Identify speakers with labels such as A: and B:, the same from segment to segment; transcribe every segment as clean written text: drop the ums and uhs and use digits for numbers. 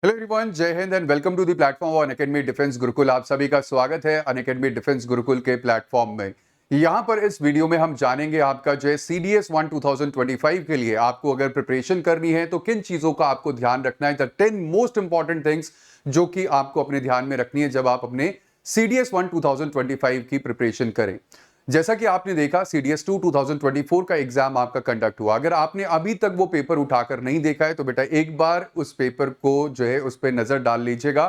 A: Hello everyone, Jai Hind and welcome to the platform of Unacademy defence Gurukul. आप सभी का स्वागत है अनअकैडमी डिफेंस गुरुकुल के प्लेटफॉर्म में। यहाँ पर इस वीडियो में हम जानेंगे आपका जो है CDS 1 2025 के लिए आपको अगर प्रिपरेशन करनी है तो किन चीजों का आपको ध्यान रखना है। द 10 मोस्ट इंपॉर्टेंट थिंग्स जो कि आपको अपने ध्यान में रखनी है जब आप अपने CDS 1 2025 की प्रिपरेशन करें। जैसा कि आपने देखा CDS 2 2024 का एग्जाम आपका कंडक्ट हुआ। अगर आपने अभी तक वो पेपर उठाकर नहीं देखा है तो बेटा एक बार उस पेपर को जो है उस पर नजर डाल लीजिएगा।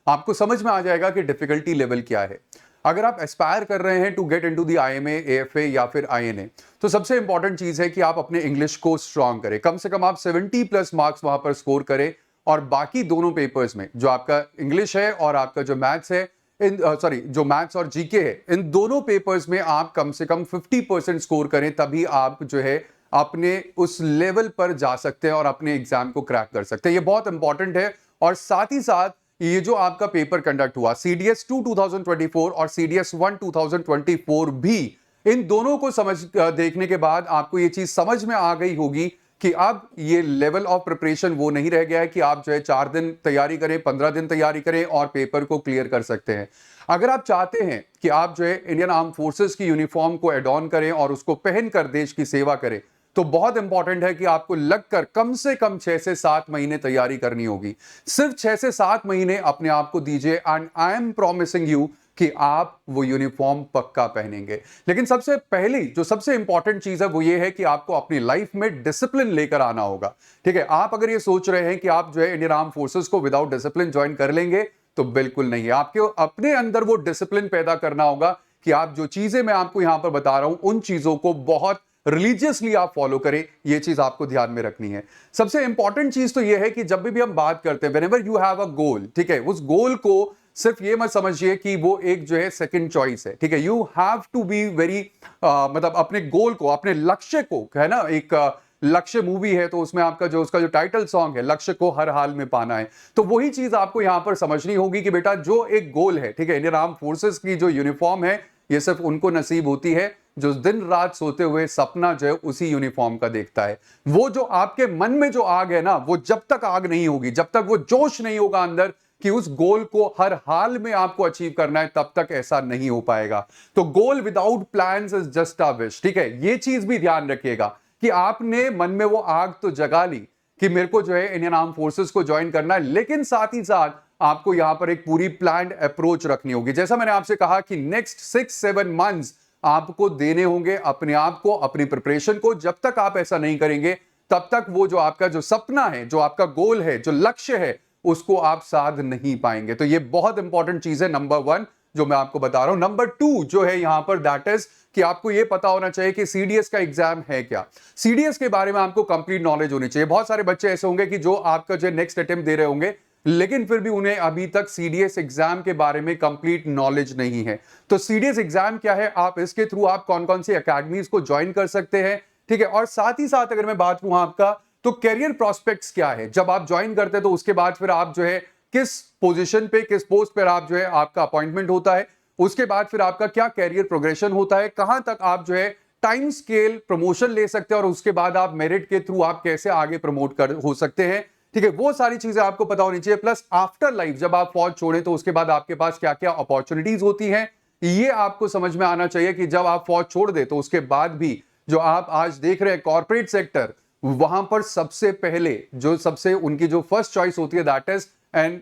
A: आपको समझ में आ जाएगा कि डिफिकल्टी लेवल क्या है। अगर आप एस्पायर कर रहे हैं to get into the IMA, AFA या फिर INA, तो सबसे इंपॉर्टेंट चीज है कि आप अपने इंग्लिश को स्ट्रांग करें। कम से कम आप 70+ मार्क्स वहां पर स्कोर करें और बाकी दोनों पेपर्स में जो आपका इंग्लिश है और आपका जो मैथ्स है, जो मैथ्स और जीके है, इन दोनों पेपर्स में आप कम से कम 50% स्कोर करें, तभी आप जो है अपने उस लेवल पर जा सकते हैं और अपने एग्जाम को क्रैक कर सकते हैं। ये बहुत इंपॉर्टेंट है। और साथ ही साथ ये जो आपका पेपर कंडक्ट हुआ CDS 2 2024 और CDS 1 2024 भी, इन दोनों को देखने के बाद आपको ये चीज समझ में आ गई होगी कि अब ये लेवल ऑफ प्रिपरेशन वो नहीं रह गया है कि आप जो है 4 दिन तैयारी करें, 15 दिन तैयारी करें और पेपर को क्लियर कर सकते हैं। अगर आप चाहते हैं कि आप जो है इंडियन आर्म फोर्सेस की यूनिफॉर्म को एडॉन करें और उसको पहनकर देश की सेवा करें, तो बहुत इंपॉर्टेंट है कि आपको लगकर कम से कम 6 से 7 महीने तैयारी करनी होगी। सिर्फ 6 से 7 महीने अपने आप को दीजिए and I am promising you कि आप वो यूनिफॉर्म पक्का पहनेंगे। लेकिन सबसे इंपॉर्टेंट चीज है वो ये है कि आपको अपनी लाइफ में डिसिप्लिन लेकर आना होगा। ठीक है, आप अगर ये सोच रहे हैं कि आप जो है इंडियन आर्म फोर्सेस को विदाउट डिसिप्लिन ज्वाइन कर लेंगे, तो बिल्कुल नहीं है। आपको अपने अंदर वो डिसिप्लिन पैदा करना होगा कि आप जो चीजें मैं आपको यहां पर बता रहा हूं उन चीजों को बहुत रिलीजियसली आप फॉलो करें। ये चीज आपको ध्यान में रखनी है। सबसे इंपॉर्टेंट चीज तो यह है कि जब भी हम बात करते हैं, व्हेनेवर यू हैव अ गोल, ठीक है, उस गोल को सिर्फ ये मत समझिए कि वो एक जो है सेकंड चॉइस है। ठीक है, you have to be very मतलब अपने गोल को, अपने लक्ष्य को, है ना, एक लक्ष्य मूवी है तो उसमें आपका जो उसका जो टाइटल सॉन्ग है, लक्ष्य को हर हाल में पाना है, तो वही चीज आपको यहां पर समझनी होगी कि बेटा जो एक गोल है, ठीक है, इंडियन आर्म फोर्सेस की जो यूनिफॉर्म है, ये सिर्फ उनको नसीब होती है जो दिन रात सोते हुए सपना जो है उसी यूनिफॉर्म का देखता है। वो जो आपके मन में जो आग है ना, वो जब तक आग नहीं होगी, जब तक वो जोश नहीं होगा अंदर कि उस गोल को हर हाल में आपको अचीव करना है, तब तक ऐसा नहीं हो पाएगा। तो goal without plans is just a wish. ठीक है, ये चीज भी ध्यान रखिएगा कि आपने मन में वो आग तो जगा ली कि मेरे को जो है इंडियन आर्म फोर्सेस को ज्वाइन करना है, लेकिन साथ ही साथ आपको यहां पर एक पूरी प्लान्ड अप्रोच रखनी होगी। जैसा मैंने आपसे कहा कि नेक्स्ट 6-7 मंथ्स आपको देने होंगे अपने आप को, अपनी प्रिपरेशन को। जब तक आप ऐसा नहीं करेंगे तब तक वो जो आपका जो सपना है, जो आपका गोल है, जो लक्ष्य है, उसको आप साध नहीं पाएंगे। तो ये बहुत इंपॉर्टेंट चीज है, नंबर 1 जो मैं आपको बता रहा हूं। नंबर 2 जो है यहां पर, दैट इज कि आपको यह पता होना चाहिए कि CDS का एग्जाम है क्या। CDS के बारे में आपको कंप्लीट नॉलेज होनी चाहिए। बहुत सारे बच्चे ऐसे होंगे कि जो आपका जो नेक्स्ट अटेम्प्ट दे रहे होंगे, लेकिन फिर भी उन्हें अभी तक CDS एग्जाम के बारे में कंप्लीट नॉलेज नहीं है। तो CDS एग्जाम क्या है, आप इसके थ्रू आप कौन कौन सी अकेडमीज को ज्वाइन कर सकते हैं, ठीक है, और साथ ही साथ अगर मैं बात करूं आपका, तो करियर प्रोस्पेक्ट्स क्या है। जब आप ज्वाइन करते हैं तो उसके बाद फिर आप जो है किस पोजीशन पे, किस पोस्ट पर आप जो है आपका अपॉइंटमेंट होता है, उसके बाद फिर आपका क्या कैरियर प्रोग्रेशन होता है, कहां तक आप जो है टाइम स्केल प्रमोशन ले सकते हैं और उसके बाद आप मेरिट के थ्रू आप कैसे आगे प्रमोट कर हो सकते हैं। ठीक है, वो सारी चीजें आपको पता होनी चाहिए। प्लस आफ्टर लाइफ जब आप फौज छोड़ें तो उसके बाद आपके पास क्या क्या अपॉर्चुनिटीज होती हैं, ये आपको समझ में आना चाहिए कि जब आप फौज छोड़ दे तो उसके बाद भी जो आप आज देख रहे हैं कॉर्पोरेट सेक्टर, वहां पर सबसे पहले जो सबसे उनकी जो फर्स्ट चॉइस होती है, दैट इज एंड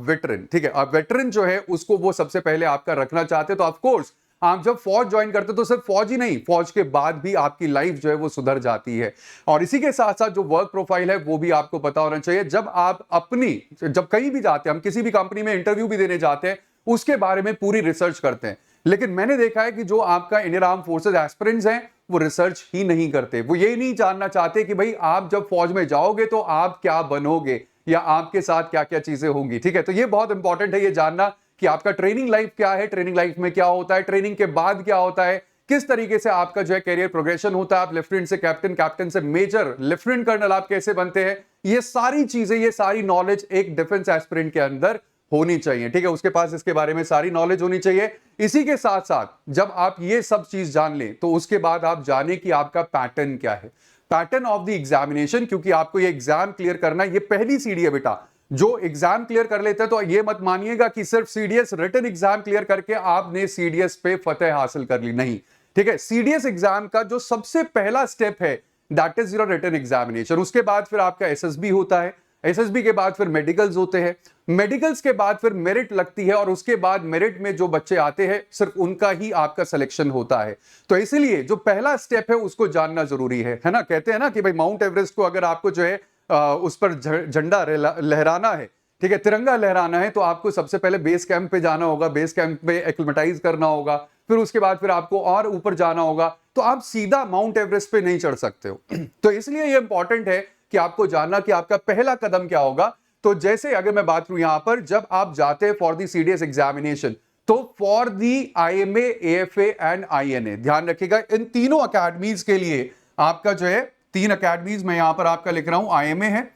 A: वेटरन। ठीक है, वेटरन जो है उसको वो सबसे पहले आपका रखना चाहते हैं। तो ऑफ कोर्स आप जब फौज ज्वाइन करते तो सिर्फ फौज ही नहीं, फौज के बाद भी आपकी लाइफ जो है वो सुधर जाती है। और इसी के साथ साथ जो वर्क प्रोफाइल है वो भी आपको पता होना चाहिए। जब कहीं भी जाते हैं, हम किसी भी कंपनी में इंटरव्यू भी देने जाते हैं, उसके बारे में पूरी रिसर्च करते हैं। लेकिन मैंने देखा है कि जो आपका इंडियन आर्म फोर्सेज एस्पिरेंट्स हैं, वो रिसर्च ही नहीं करते। वो ये नहीं जानना चाहते कि भाई आप जब फौज में जाओगे तो आप क्या बनोगे या आपके साथ क्या क्या चीजें होंगी। ठीक है, तो ये बहुत इंपॉर्टेंट है ये जानना कि आपका ट्रेनिंग लाइफ क्या है, ट्रेनिंग लाइफ में क्या होता है, ट्रेनिंग के बाद क्या होता है, किस तरीके से आपका जो है कैरियर प्रोग्रेशन होता है, आप लेफ्टिनेंट से कैप्टन, कैप्टन से मेजर, लेफ्टिनेंट कर्नल आप कैसे बनते हैं। ये सारी चीजें, ये सारी नॉलेज एक डिफेंस एस्पिरेंट के अंदर होनी चाहिए। ठीक है, उसके पास इसके बारे में सारी नॉलेज होनी चाहिए। इसी के साथ साथ जब आप ये सब चीज जान लें तो उसके बाद आप जाने कि आपका पैटर्न क्या है, पैटर्न ऑफ द एग्जामिनेशन, क्योंकि आपको ये एग्जाम क्लियर करना है। ये पहली सीढ़ी है बेटा, जो एग्जाम क्लियर कर लेते हैं, तो ये मत मानिएगा कि सिर्फ सीडीएस रिटन एग्जाम क्लियर करके आपने सीडीएस पे फतेह हासिल कर ली, नहीं। ठीक है, सीडीएस एग्जाम का जो सबसे पहला स्टेप है that is your written examination. उसके बाद फिर आपका एसएसबी होता है, एसएसबी के बाद फिर मेडिकल्स होते हैं, मेडिकल्स के बाद फिर मेरिट लगती है, और उसके बाद मेरिट में जो बच्चे आते हैं सिर्फ उनका ही आपका सिलेक्शन होता है। तो इसीलिए जो पहला स्टेप है उसको जानना जरूरी है ना। कहते हैं ना कि भाई माउंट एवरेस्ट को अगर आपको जो है उस पर झंडा लहराना है, ठीक है, तिरंगा लहराना है, तो आपको सबसे पहले बेस कैंप पे जाना होगा, बेस कैंप पे एक्लिमेटाइज करना होगा, फिर उसके बाद फिर आपको और ऊपर जाना होगा। तो आप सीधा माउंट एवरेस्ट पे नहीं चढ़ सकते हो। तो इसलिए ये इंपॉर्टेंट है कि आपको जानना कि आपका पहला कदम क्या होगा। तो जैसे अगर मैं बात करूं यहां पर, जब आप जाते हैं फॉर दी सीडीएस एग्जामिनेशन, तो for the IMA, AFA and INA, ध्यान रखिएगा इन तीनों अकेडमीज के लिए आपका जो है 3 अकेडमीज मैं यहां पर आपका लिख रहा हूं, आईएमए है,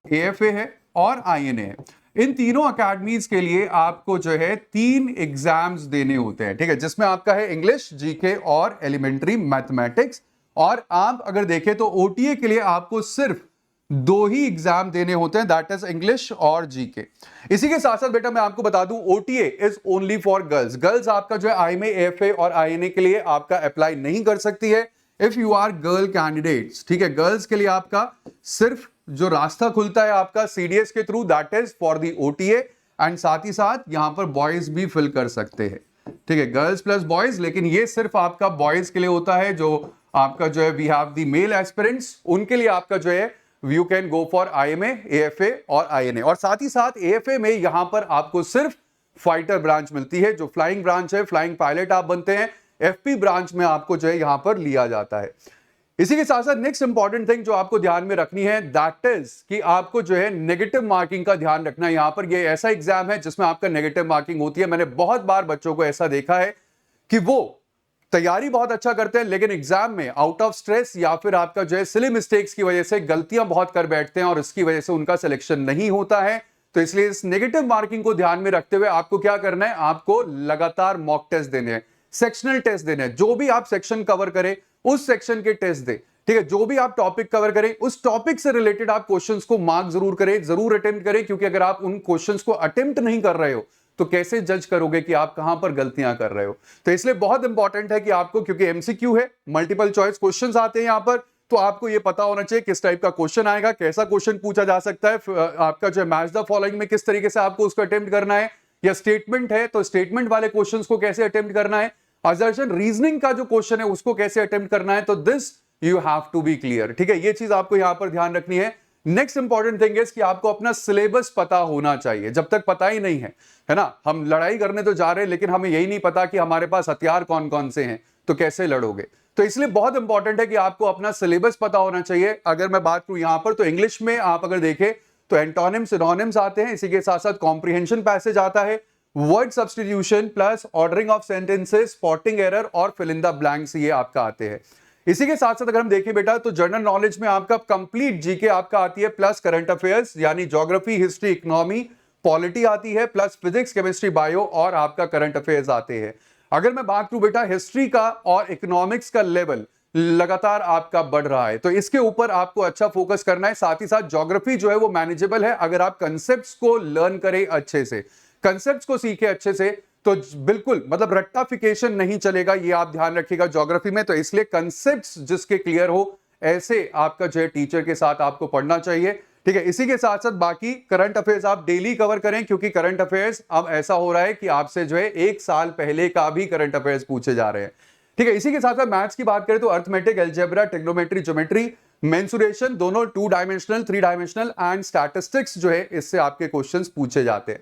A: एएफए है और आईएनए है। इन तीनों अकेडमीज के लिए आपको जो है 3 एग्जाम्स देने होते हैं, ठीक है, जिसमें आपका है इंग्लिश, जीके और एलिमेंट्री मैथमेटिक्स। और आप अगर देखें तो ओटीए के लिए आपको सिर्फ 2 ही एग्जाम देने होते हैं, दैट इज इंग्लिश और जीके। इसी के साथ साथ बेटा मैं आपको बता दूं, OTA is only for girls. Girls आपका जो है आईएमए, एएफए और आईएनए के लिए आपका अप्लाई नहीं कर सकती है if you are girl candidates. ठीक है, गर्ल्स के लिए आपका सिर्फ जो रास्ता खुलता है आपका सीडीएस के through, that is for the OTA, and साथ ही साथ यहां पर बॉयज भी फिल कर सकते हैं। ठीक है, गर्ल्स प्लस बॉयज, लेकिन ये सिर्फ आपका बॉयज के लिए होता है। जो आपका जो है we have the male aspirants, उनके लिए आपका जो है you can go for IMA, AFA और आईएनए। और साथ ही साथ एएफए में यहां पर आपको सिर्फ फाइटर ब्रांच मिलती है, जो फ्लाइंग ब्रांच है, फ्लाइंग पायलट आप बनते हैं। एफपी ब्रांच में आपको जो है यहां पर लिया जाता है। इसी के साथ साथ नेक्स्ट इंपॉर्टेंट थिंग जो आपको ध्यान में रखनी है दैट इज कि आपको जो है नेगेटिव मार्किंग का ध्यान रखना है। यहां पर ये ऐसा एग्जाम है जिसमें आपका नेगेटिव मार्किंग होती है। मैंने बहुत बार बच्चों को ऐसा देखा है कि वो तैयारी बहुत अच्छा करते हैं, लेकिन एग्जाम में आउट ऑफ स्ट्रेस या फिर आपका जो है सिली मिस्टेक्स की वजह से गलतियां बहुत कर बैठते हैं और इसकी वजह से उनका सिलेक्शन नहीं होता है। तो इसलिए इस नेगेटिव मार्किंग को ध्यान में रखते हुए आपको क्या करना है, आपको लगातार मॉक टेस्ट देने हैं, सेक्शनल टेस्ट देने हैं। जो भी आप सेक्शन कवर करें उस सेक्शन के टेस्ट दे, ठीक है, जो भी आप टॉपिक कवर करें उस टॉपिक से रिलेटेड आप क्वेश्चंस को मार्क जरूर करें, जरूर अटेम्प्ट करें, क्योंकि अगर आप उन क्वेश्चंस को अटेम्प्ट नहीं कर रहे हो तो कैसे जज करोगे कि आप कहां पर गलतियां कर रहे हो। तो इसलिए बहुत इंपॉर्टेंट है कि आपको, क्योंकि एमसीक्यू है, मल्टीपल चॉइस क्वेश्चंस आते हैं यहां पर, तो आपको यह पता होना चाहिए किस टाइप का क्वेश्चन आएगा, कैसा क्वेश्चन पूछा जा सकता है, आपका जो है मैच द फॉलोइंग में किस तरीके से आपको उसको अटेम्प्ट करना है, या स्टेटमेंट है तो स्टेटमेंट वाले क्वेश्चंस को कैसे अटेम्प्ट करना है, असर्शन रीजनिंग का जो क्वेश्चन है उसको कैसे अटेम्प्ट करना है। तो this you have to be clear. ठीक है, ये चीज आपको यहां पर ध्यान रखनी है। नेक्स्ट इंपॉर्टेंट थिंग इज कि आपको अपना सिलेबस पता होना चाहिए। जब तक पता ही नहीं है ना, हम लड़ाई करने तो जा रहे हैं लेकिन हमें यही नहीं पता कि हमारे पास हथियार कौन कौन से हैं, तो कैसे लड़ोगे। तो इसलिए बहुत इंपॉर्टेंट है कि आपको अपना सिलेबस पता होना चाहिए। अगर मैं बात करूं यहां पर, तो इंग्लिश में आप अगर देखें तो एंटोनिम, सिनोनिम्स आते हैं, इसी के साथ साथ कॉम्प्रिहेंशन पैसेज आता है, word substitution plus ordering of sentences, spotting error और फिल इन द ब्लैंक्स, ये आपका आते हैं। इसी के साथ साथ अगर हम देखें बेटा तो जनरल नॉलेज में आपका कंप्लीट जीके आपका आती है, प्लस करंट अफेयर्स यानी ज्योग्राफी, हिस्ट्री, इकोनॉमी, पॉलिटी आती है, प्लस फिजिक्स, केमिस्ट्री, बायो और आपका करंट अफेयर्स आते हैं। अगर मैं बात करूं बेटा हिस्ट्री का और इकोनॉमिक्स का लेवल लगातार आपका बढ़ रहा है, तो इसके ऊपर आपको अच्छा फोकस करना है। साथ ही साथ ज्योग्राफी जो है वो मैनेजेबल है अगर आप कंसेप्ट्स को लर्न करें अच्छे से, कंसेप्ट्स को सीखे अच्छे से, तो बिल्कुल मतलब रट्टाफिकेशन नहीं चलेगा, ये आप ध्यान रखिएगा ज्योग्राफी में। तो इसलिए कंसेप्ट्स जिसके क्लियर हो ऐसे आपका जो है टीचर के साथ आपको पढ़ना चाहिए। ठीक है, इसी के साथ साथ बाकी करंट अफेयर्स आप डेली कवर करें, क्योंकि करंट अफेयर्स अब ऐसा हो रहा है कि आपसे जो है 1 साल पहले का भी करंट अफेयर्स पूछे जा रहे हैं। ठीक है, इसी के साथ साथ मैथ्स की बात करें तो arithmetic, algebra, trigonometry, geometry, mensuration, दोनों 2 डायमेंशनल, 3 डायमेंशनल एंड स्टैटिस्टिक्स जो है इससे आपके क्वेश्चंस पूछे जाते हैं।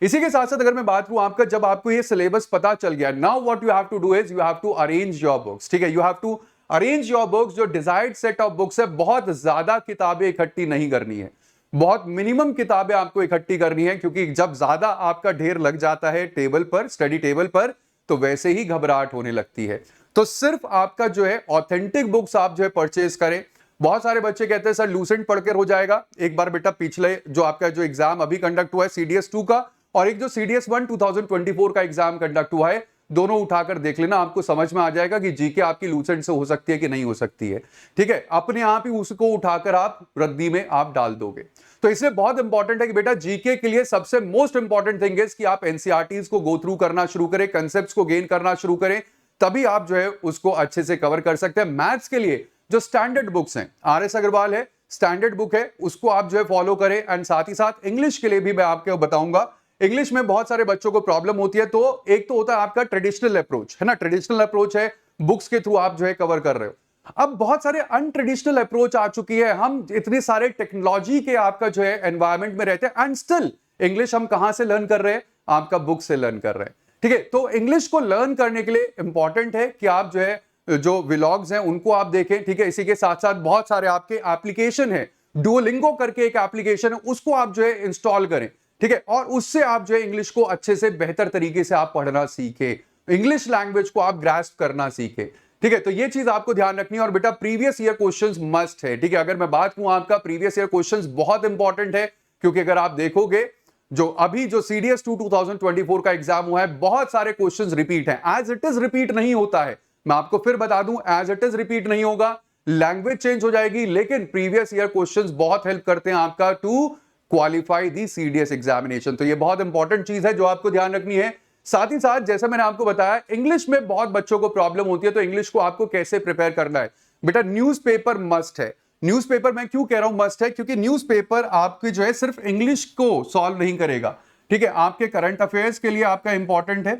A: इसी के साथ साथ अगर मैं बात करूं आपका, जब आपको ये सिलेबस पता चल गया, now what you have to do is you have to arrange your books. ठीक है, you have to arrange your books. जो डिजायर्ड सेट ऑफ बुक्स है, बहुत ज्यादा किताबें इकट्ठी नहीं करनी है, बहुत मिनिमम किताबें आपको इकट्ठी करनी है, क्योंकि जब ज्यादा आपका ढेर लग जाता है टेबल पर, स्टडी टेबल पर, तो वैसे ही घबराहट होने लगती है। तो सिर्फ आपका जो है ऑथेंटिक बुक्स आप जो है परचेज करें। बहुत सारे बच्चे कहते हैं सर लूसेंट पढ़कर हो जाएगा। एक बार बेटा पिछले जो आपका जो एग्जाम अभी कंडक्ट हुआ है सीडीएस 2 का, और एक जो सीडीएस 1 2024 का एग्जाम कंडक्ट हुआ है, दोनों उठाकर देख लेना, आपको समझ में आ जाएगा कि जीके आपकी लूसेंट से हो सकती है कि नहीं हो सकती है। ठीक है, अपने आप ही उसको उठाकर आप रद्दी में आप डाल दोगे। तो इसलिए बहुत इंपॉर्टेंट है कि बेटा जीके के लिए सबसे मोस्ट इंपॉर्टेंट थिंग इज कि आप एनसीईआरटीज को गो थ्रू करना शुरू करें, कंसेप्ट्स को गेन करना शुरू करें, तभी आप जो है उसको अच्छे से कवर कर सकते हैं। मैथ्स के लिए जो स्टैंडर्ड बुक्स हैं, आरएस अग्रवाल है, स्टैंडर्ड बुक है, उसको आप जो है फॉलो करें। एंड साथ ही साथ इंग्लिश के लिए भी मैं आपको बताऊंगा, इंग्लिश में बहुत सारे बच्चों को प्रॉब्लम होती है। तो एक तो होता है आपका ट्रेडिशनल अप्रोच, है ना, ट्रेडिशनल अप्रोच है, बुक्स के थ्रू आप जो है कवर कर रहे हो। अब बहुत सारे अनट्रेडिशनल अप्रोच आ चुकी है, हम इतने सारे टेक्नोलॉजी के आपका जो है एनवायरमेंट में रहते हैं, एंड स्टिल इंग्लिश हम कहां से लर्न कर रहे हैं, आपका बुक से लर्न कर रहे हैं। ठीक है, तो इंग्लिश को लर्न करने के लिए इंपॉर्टेंट है कि आप जो है जो व्लॉग्स हैं उनको आप देखें। ठीक है, इसी के साथ साथ बहुत सारे आपके एप्लीकेशन है, डुओलिंगो करके एक एप्लीकेशन है, उसको आप जो है इंस्टॉल करें। ठीक है, और उससे आप जो है इंग्लिश को अच्छे से बेहतर तरीके से आप पढ़ना सीखे, इंग्लिश लैंग्वेज को आप ग्रास्प करना सीखे। ठीक है, तो ये चीज आपको ध्यान रखनी है। और बेटा प्रीवियस ईयर क्वेश्चंस मस्ट है। ठीक है, अगर मैं बात करूं आपका प्रीवियस ईयर क्वेश्चंस बहुत इंपॉर्टेंट है, क्योंकि अगर आप देखोगे जो अभी जो CDS 2 2024 का एग्जाम हुआ है, बहुत सारे क्वेश्चंस रिपीट हैं। एज इट इज रिपीट नहीं होता है, मैं आपको फिर बता दूं, एज इट इज रिपीट नहीं होगा, लैंग्वेज चेंज हो जाएगी, लेकिन प्रीवियस ईयर क्वेश्चंस बहुत हेल्प करते हैं आपका to qualify the CDS examination. तो ये बहुत इंपॉर्टेंट चीज है जो आपको ध्यान रखनी है। साथ ही साथ जैसा मैंने आपको बताया, इंग्लिश में बहुत बच्चों को प्रॉब्लम होती है, तो इंग्लिश को आपको कैसे प्रिपेयर करना है। बेटा न्यूज़पेपर मस्ट है। न्यूज़पेपर मैं क्यों कह रहा हूं मस्ट है, क्योंकि न्यूज़पेपर आपकी जो है सिर्फ इंग्लिश को सॉल्व नहीं करेगा। ठीक है, आपके करंट अफेयर्स के लिए आपका इंपॉर्टेंट है।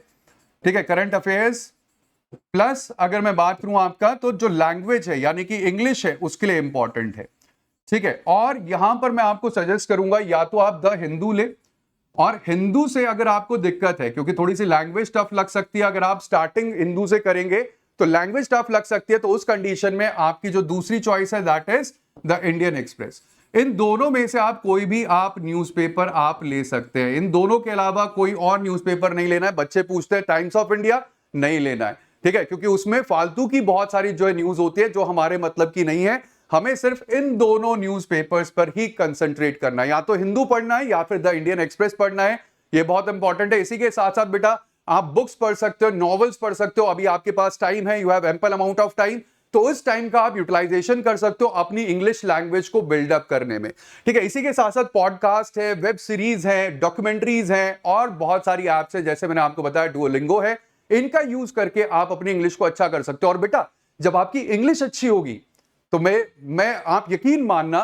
A: ठीक है, करंट अफेयर्स प्लस अगर मैं बात करूं आपका तो जो लैंग्वेज है यानी कि इंग्लिश है उसके लिए इंपॉर्टेंट है। ठीक है, और यहां पर मैं आपको सजेस्ट करूंगा या तो आप द हिंदू ले, और हिंदू से अगर आपको दिक्कत है क्योंकि थोड़ी सी लैंग्वेज टफ लग सकती है, अगर आप स्टार्टिंग हिंदू से करेंगे तो लैंग्वेज टफ लग सकती है, तो उस कंडीशन में आपकी जो दूसरी चॉइस है that is the Indian express. इन दोनों में से आप कोई भी आप न्यूज़पेपर आप ले सकते हैं, इन दोनों के अलावा कोई और न्यूज़पेपर नहीं लेना है। बच्चे पूछते हैं टाइम्स ऑफ इंडिया नहीं लेना है। ठीक है, क्योंकि उसमें फालतू की बहुत सारी जो है न्यूज होती है जो हमारे मतलब की नहीं है। हमें सिर्फ इन दोनों न्यूज़पेपर्स पर ही कंसंट्रेट करना है, या तो हिंदू पढ़ना है या फिर द इंडियन एक्सप्रेस पढ़ना है। ये बहुत इंपॉर्टेंट है। इसी के साथ साथ बेटा आप बुक्स पढ़ सकते हो, नॉवेल्स पढ़ सकते हो, अभी आपके पास टाइम है, you have ample amount of time, तो उस टाइम का आप यूटिलाइजेशन कर सकते हो अपनी इंग्लिश लैंग्वेज को बिल्डअप करने में। ठीक है, इसी के साथ साथ पॉडकास्ट है, वेब सीरीज है, डॉक्यूमेंट्रीज हैं, और बहुत सारी ऐप्स है, जैसे मैंने आपको बताया डुओलिंगो है, इनका यूज करके आप अपनी इंग्लिश को अच्छा कर सकते हो। और बेटा जब आपकी इंग्लिश अच्छी होगी तो मैं आप यकीन मानना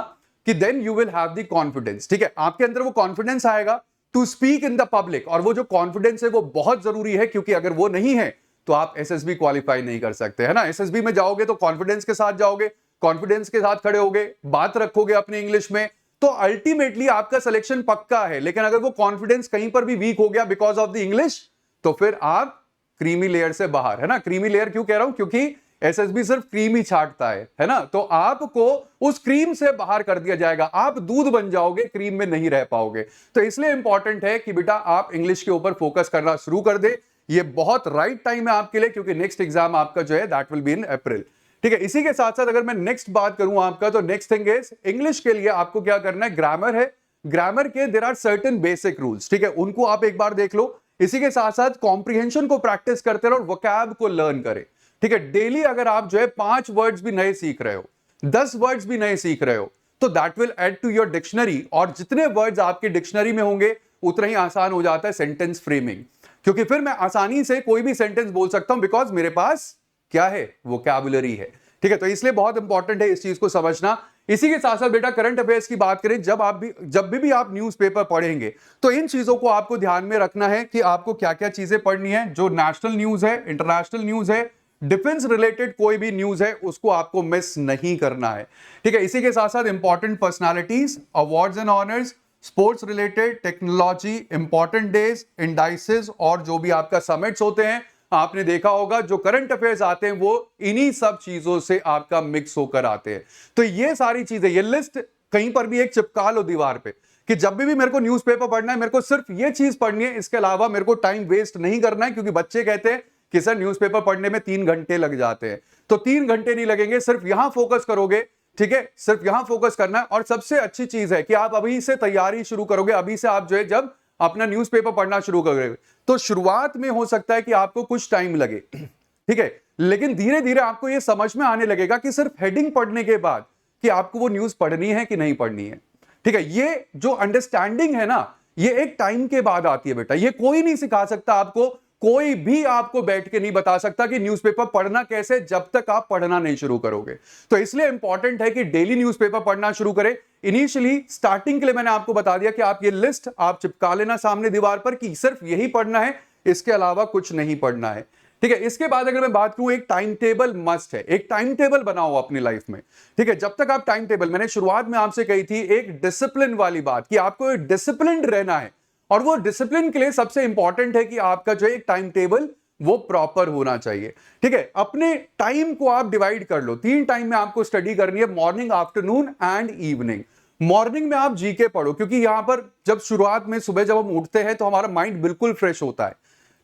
A: कि then you will have the confidence. ठीक है, आपके अंदर वो कॉन्फिडेंस आएगा to speak in the public, और वो जो कॉन्फिडेंस है वो बहुत जरूरी है, क्योंकि अगर वो नहीं है तो आप एसएसबी क्वालिफाई नहीं कर सकते, है ना। एसएसबी में जाओगे तो कॉन्फिडेंस के साथ जाओगे, कॉन्फिडेंस के साथ खड़े होगे, बात रखोगे अपनी इंग्लिश में, तो अल्टीमेटली आपका सिलेक्शन पक्का है। लेकिन अगर वो कॉन्फिडेंस कहीं पर भी वीक हो गया बिकॉज ऑफ द इंग्लिश, तो फिर आप क्रीमी लेयर से बाहर, है ना। क्रीमी लेयर क्यों कह रहा हूं, क्योंकि एसएसबी सिर्फ क्रीम ही छांटता है ना। तो आपको उस क्रीम से बाहर कर दिया जाएगा, आप दूध बन जाओगे, क्रीम में नहीं रह पाओगे। तो इसलिए इंपॉर्टेंट है कि बेटा आप इंग्लिश के ऊपर फोकस करना शुरू कर दे। ये बहुत राइट टाइम है आपके लिए, क्योंकि नेक्स्ट एग्जाम आपका जो है दैट विल बी इन अप्रैल। ठीक है, इसी के साथ साथ अगर मैं नेक्स्ट बात करूं आपका, तो नेक्स्ट थिंग इज इंग्लिश के लिए आपको क्या करना है, ग्रामर है, ग्रामर के there are certain basic rules. ठीक है, उनको आप एक बार देख लो। इसी के साथ साथ कॉम्प्रिहेंशन को प्रैक्टिस करते रहो और वोकैब को लर्न करें। ठीक है, डेली अगर आप जो है 5 वर्ड्स भी नए सीख रहे हो, 10 वर्ड्स भी नए सीख रहे हो, तो that will add to your dictionary, और जितने वर्ड्स आपके डिक्शनरी में होंगे उतना ही आसान हो जाता है सेंटेंस फ्रेमिंग, क्योंकि फिर मैं आसानी से कोई भी सेंटेंस बोल सकता हूं बिकॉज मेरे पास क्या है, वोकैबुलरी है। ठीक है, तो इसलिए बहुत इंपॉर्टेंट है इस चीज को समझना। इसी के साथ साथ बेटा करंट अफेयर्स की बात करें, जब भी आप न्यूज़पेपर पढ़ेंगे तो इन चीजों को आपको ध्यान में रखना है कि आपको क्या क्या चीजें पढ़नी है। जो नेशनल न्यूज है, इंटरनेशनल न्यूज है, डिफेंस रिलेटेड कोई भी न्यूज है, उसको आपको मिस नहीं करना है। ठीक है, इसी के साथ साथ important personalities, awards and honours, sports related, technology, important days, indices, और जो भी आपका समिट्स होते हैं, आपने देखा होगा जो करंट अफेयर्स आते हैं वो इन्हीं सब चीजों से आपका मिक्स होकर आते हैं। तो ये सारी चीजें, ये लिस्ट कहीं पर भी एक चिपका लो दीवार पे, कि जब भी मेरे को न्यूज़पेपर पढ़ना है, मेरे को सिर्फ ये चीज पढ़नी है, इसके अलावा मेरे को टाइम वेस्ट नहीं करना है। क्योंकि बच्चे कहते हैं कि सर न्यूज़पेपर पढ़ने में 3 घंटे लग जाते हैं, तो 3 घंटे नहीं लगेंगे, सिर्फ यहां फोकस करोगे। ठीक है, सिर्फ यहां फोकस करना है। और सबसे अच्छी चीज है कि आप अभी से तैयारी शुरू करोगे, अभी से आप जो है जब अपना न्यूज़पेपर पढ़ना शुरू करोगे, तो शुरुआत में हो सकता है कि आपको कुछ टाइम लगे, ठीक है, लेकिन धीरे धीरे आपको यह समझ में आने लगेगा कि सिर्फ हेडिंग पढ़ने के बाद कि आपको वो न्यूज पढ़नी है कि नहीं पढ़नी है। ठीक है, ये जो अंडरस्टैंडिंग है ना, ये एक टाइम के बाद आती है बेटा। ये कोई नहीं सिखा सकता आपको, कोई भी आपको बैठ के नहीं बता सकता कि न्यूज़पेपर पढ़ना कैसे, जब तक आप पढ़ना नहीं शुरू करोगे। तो इसलिए इंपॉर्टेंट है कि डेली न्यूज़पेपर पढ़ना शुरू करें। इनिशियली स्टार्टिंग के लिए मैंने आपको बता दिया कि आप ये लिस्ट आप चिपका लेना सामने दीवार पर कि सिर्फ यही पढ़ना है, इसके अलावा कुछ नहीं पढ़ना है। ठीक है, इसके बाद अगर मैं बात करूं, एक टाइम टेबल मस्ट है। एक टाइम टेबल बनाओ अपनी लाइफ में। ठीक है, जब तक आप टाइम टेबल, मैंने शुरुआत में आपसे कही थी एक डिसिप्लिन वाली बात कि आपको डिसिप्लिन रहना है, और वो डिसिप्लिन के लिए सबसे इंपॉर्टेंट है कि आपका जो एक टाइम टेबल वो प्रॉपर होना चाहिए। ठीक है, अपने टाइम को आप डिवाइड कर लो। 3 टाइम में आपको स्टडी करनी है, morning, afternoon and evening. Morning में आप जीके पढ़ो, क्योंकि यहां पर जब शुरुआत में सुबह जब हम उठते हैं तो हमारा माइंड बिल्कुल फ्रेश होता है।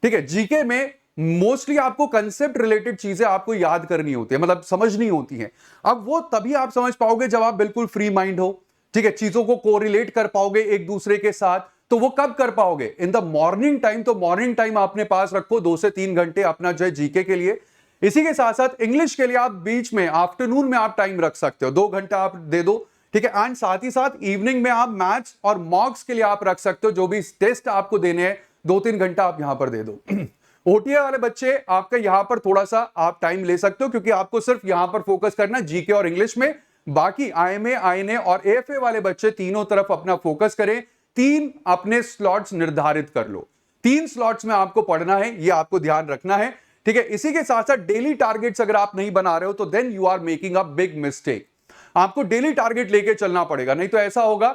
A: ठीक है, जीके में मोस्टली आपको कंसेप्ट रिलेटेड चीजें आपको याद करनी होती है, मतलब समझनी होती हैं। अब वो तभी आप समझ पाओगे जब आप बिल्कुल फ्री माइंड हो। ठीक है, चीजों को कोरिलेट कर पाओगे एक दूसरे के साथ। तो वो कब कर पाओगे? In the morning time. तो मॉर्निंग टाइम अपने पास रखो 2 से 3 घंटे अपना जो है जीके के लिए। इसी के साथ साथ इंग्लिश के लिए आप बीच में आफ्टरनून में आप टाइम रख सकते हो, 2 घंटा आप दे दो। ठीक है, एंड साथ ही साथ इवनिंग में आप मैथ्स और मॉक्स के लिए आप रख सकते हो, जो भी टेस्ट आपको देने हैं 2-3 घंटा आप यहां पर दे दो। ओटीए वाले बच्चे आपका यहां पर थोड़ा सा आप टाइम ले सकते हो, क्योंकि आपको सिर्फ यहां पर फोकस करना जीके और इंग्लिश में। बाकी आईएमए, आईएनए और एएफए वाले बच्चे तीनों तरफ अपना फोकस करें। 3 अपने स्लॉट्स निर्धारित कर लो, 3 स्लॉट्स में आपको पढ़ना है, ये आपको ध्यान रखना है। ठीक है, इसी के साथ साथ डेली टारगेट्स अगर आप नहीं बना रहे हो तो then you are making a big mistake. आपको डेली टारगेट लेके चलना पड़ेगा, नहीं तो ऐसा होगा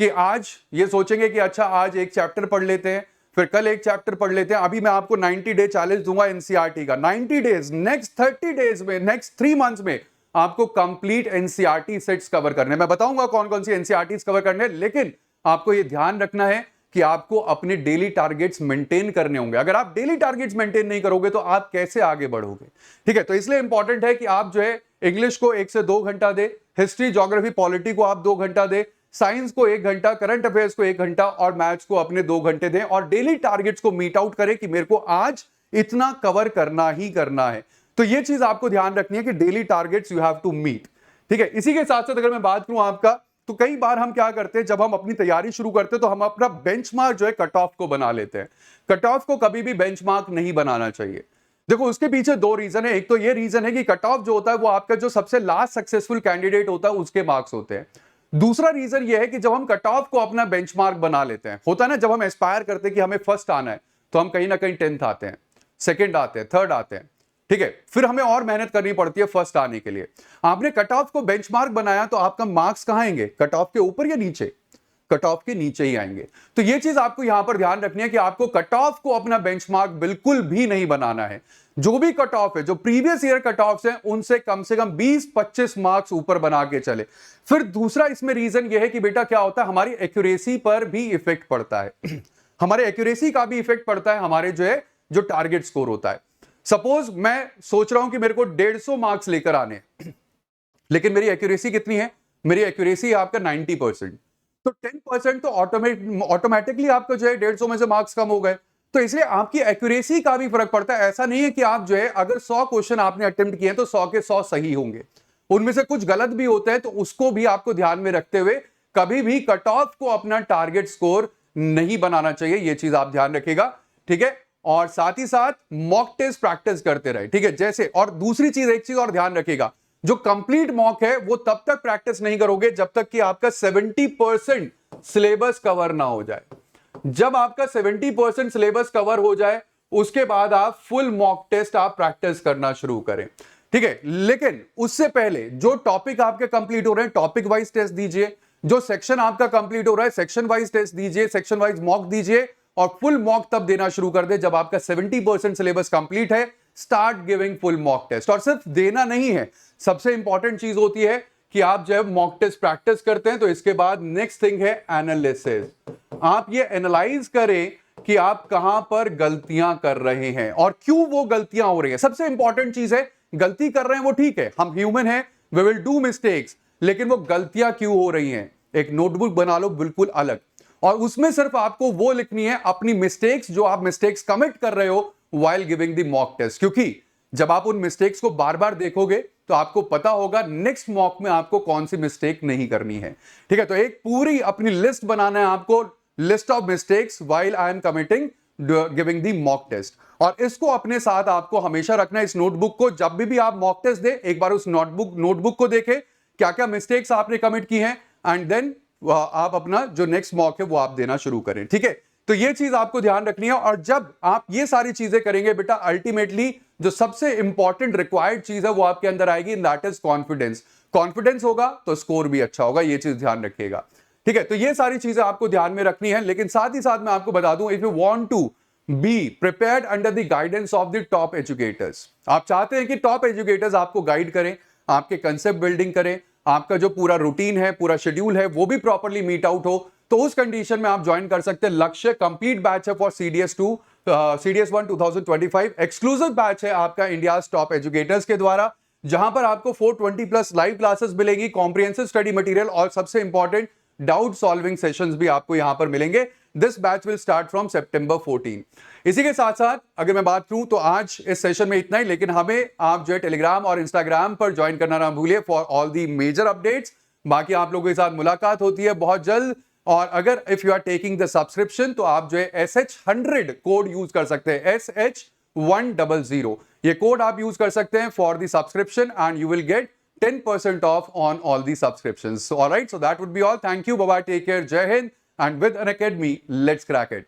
A: कि आज ये सोचेंगे कि अच्छा आज एक चैप्टर पढ़ लेते हैं, फिर कल एक चैप्टर पढ़ लेते हैं। अभी मैं आपको 90 डे चैलेंज दूंगा एनसीईआरटी का। 90 डेज, नेक्स्ट 30 डेज में, नेक्स्ट 3 मंथ्स में आपको कंप्लीट एनसीईआरटी सेट्स कवर करने। मैं बताऊंगा कौन कौन सी एनसीईआरटी कवर करने, लेकिन आपको यह ध्यान रखना है कि आपको अपने डेली टारगेट्स मेंटेन करने होंगे। अगर आप डेली टारगेट्स मेंटेन नहीं करोगे तो आप कैसे आगे बढ़ोगे? ठीक है, तो इसलिए इंपॉर्टेंट है कि आप जो है इंग्लिश को 1 से 2 घंटा दे, हिस्ट्री, ज्योग्राफी, पॉलिटी को आप 2 घंटा दे, साइंस को 1 घंटा, करंट अफेयर्स को 1 घंटा और मैथ्स को अपने 2 घंटे दें, और डेली टारगेट्स को मीट आउट करें कि मेरे को आज इतना कवर करना ही करना है। तो ये चीज आपको ध्यान रखनी है कि daily targets you have to meet. ठीक है, इसी के साथ साथ अगर मैं बात करूं आपका, तो कई बार हम क्या करते हैं, जब हम अपनी तैयारी शुरू करते हैं तो हम अपना बेंचमार्क जो है कट ऑफ को बना लेते हैं। कट ऑफ को कभी भी बेंचमार्क नहीं बनाना चाहिए। देखो, उसके पीछे 2 रीजन है। एक तो ये रीजन है कि कट ऑफ जो होता है वो आपका जो सबसे लास्ट सक्सेसफुल कैंडिडेट होता है उसके मार्क्स होते हैं। दूसरा रीजन ये है कि जब हम कट ऑफ को अपना बेंचमार्क बना लेते हैं, होता है ना, जब हम एस्पायर करते हैं कि हमें फर्स्ट आना है तो हम कहीं ना कहीं 10th आते हैं, सेकंड आते हैं, थर्ड आते हैं। ठीक है, फिर हमें और मेहनत करनी पड़ती है फर्स्ट आने के लिए। आपने कट ऑफ को बेंचमार्क बनाया तो आपका मार्क्स कहां आएंगे? कट ऑफ के ऊपर या नीचे? कट ऑफ के नीचे ही आएंगे। तो यह चीज आपको यहां पर ध्यान रखनी है कि आपको कट ऑफ को अपना बेंचमार्क बिल्कुल भी नहीं बनाना है। जो भी कट ऑफ है, जो प्रीवियस ईयर कट ऑफ है, उनसे कम से कम 20-25 मार्क्स ऊपर बना के चले। फिर दूसरा इसमें रीजन यह है कि बेटा क्या होता है, हमारी एक्यूरेसी पर भी इफेक्ट पड़ता है। हमारे एक्यूरेसी का भी इफेक्ट पड़ता है हमारे जो है जो टारगेट स्कोर होता है। सपोज मैं सोच रहा हूं कि मेरे को 150 मार्क्स लेकर आने, लेकिन मेरी एक्यूरेसी कितनी है? मेरी एक्यूरेसी आपका 90%। तो 10% तो ऑटोमेटिकली आपका जो है 150 में से मार्क्स कम हो गए। तो इसलिए आपकी एक्यूरेसी का भी फर्क पड़ता है। ऐसा नहीं है कि आप जो है अगर 100 क्वेश्चन आपने अटेम्प्ट किए तो 100 के 100 सही होंगे, उनमें से कुछ गलत भी होते हैं। तो उसको भी आपको ध्यान में रखते हुए कभी भी कट ऑफ को अपना टारगेट स्कोर नहीं बनाना चाहिए। यह चीज आप ध्यान रखिएगा। ठीक है, और साथ ही साथ मॉक टेस्ट प्रैक्टिस करते रहे। ठीक है, जैसे, और दूसरी चीज, एक चीज और ध्यान रखिएगा, जो कंप्लीट मॉक है वो तब तक प्रैक्टिस नहीं करोगे जब तक कि आपका 70% सिलेबस कवर ना हो जाए। जब आपका 70% सिलेबस कवर हो जाए उसके बाद आप फुल मॉक टेस्ट आप प्रैक्टिस करना शुरू करें। ठीक है, लेकिन उससे पहले जो टॉपिक आपके कंप्लीट हो रहे हैं टॉपिक वाइज टेस्ट दीजिए, जो सेक्शन आपका कंप्लीट हो रहा है सेक्शन वाइज टेस्ट दीजिए, सेक्शन वाइज मॉक दीजिए, और फुल मॉक तब देना शुरू कर दे जब आपका 70% सिलेबस कंप्लीट है। Start giving full mock test. और सिर्फ देना नहीं है, सबसे इंपॉर्टेंट चीज होती है कि आप जब मॉक टेस्ट प्रैक्टिस करते हैं तो इसके बाद नेक्स्ट थिंग है एनालिसिस। आप ये एनालाइज करें कि आप कहां पर गलतियां कर रहे हैं और क्यों वो गलतियां हो रही हैं। सबसे इंपॉर्टेंट चीज है, गलती कर रहे हैं वो ठीक है, हम ह्यूमन हैं, वी विल डू मिस्टेक्स, लेकिन वो गलतियां क्यों हो रही हैं। एक नोटबुक बना लो बिल्कुल अलग, और उसमें सिर्फ आपको वो लिखनी है अपनी मिस्टेक्स, जो आप मिस्टेक्स कमिट कर रहे हो while giving the mock test. क्योंकि जब आप उन मिस्टेक्स को बार बार देखोगे तो आपको पता होगा नेक्स्ट मॉक में आपको कौन सी मिस्टेक नहीं करनी है। ठीक है, तो एक पूरी अपनी लिस्ट बनाना है आपको, list of mistakes while I am committing giving the mock test, और इसको अपने साथ आपको हमेशा रखना है। इस नोटबुक को जब भी आप मॉक टेस्ट दे, एक बार उस नोटबुक को देखें क्या क्या मिस्टेक्स आपने कमिट की हैं, एंड देन आप अपना जो नेक्स्ट मॉक है वो आप देना शुरू करें। ठीक है, तो ये चीज आपको ध्यान रखनी है। और जब आप ये सारी चीजें करेंगे बेटा, अल्टीमेटली जो सबसे इंपॉर्टेंट रिक्वायर्ड चीज है वो आपके अंदर आएगी, दैट इज कॉन्फिडेंस। कॉन्फिडेंस होगा तो स्कोर भी अच्छा होगा, ये चीज ध्यान रखिएगा। ठीक है, तो ये सारी चीजें आपको ध्यान में रखनी है। लेकिन साथ ही साथ मैं आपको बता दूं, if you want to be prepared under the guidance of the top educators, आप चाहते हैं कि टॉप एजुकेटर्स आपको गाइड करें, आपके कंसेप्ट बिल्डिंग करें, आपका जो पूरा रूटीन है, पूरा शेड्यूल है वो भी प्रॉपर्ली मीट आउट हो, तो उस कंडीशन में आप ज्वाइन कर सकते हैं लक्ष्य। कंप्लीट बैच है फॉर CDS 1 2025, एक्सक्लूसिव बैच है आपका इंडिया टॉप एजुकेटर्स के द्वारा, जहां पर आपको 420+ लाइव क्लासेस मिलेगी, कॉम्प्रिहेंसिव स्टडी मटेरियल, और सबसे इंपॉर्टेंट डाउट सॉल्विंग सेशंस भी आपको यहां पर मिलेंगे। This batch will start from September 14। इसी के साथ साथ अगर मैं बात करूं तो आज इस सेशन में इतना ही, लेकिन हमें आप जो है टेलीग्राम और इंस्टाग्राम पर ज्वाइन करना ना भूलिए for all the major updates. बाकी आप लोगों के साथ मुलाकात होती है बहुत जल्द। और अगर if you are taking the subscription तो आप जो है SH100 कोड यूज कर सकते हैं, SH100, ये कोड आप यूज कर सकते हैं for the subscription and you will get 10% off on all the subscriptions. Alright, so that would be all. Thank you, bye bye, take care, Jai Hind, and with Unacademy, let's crack it.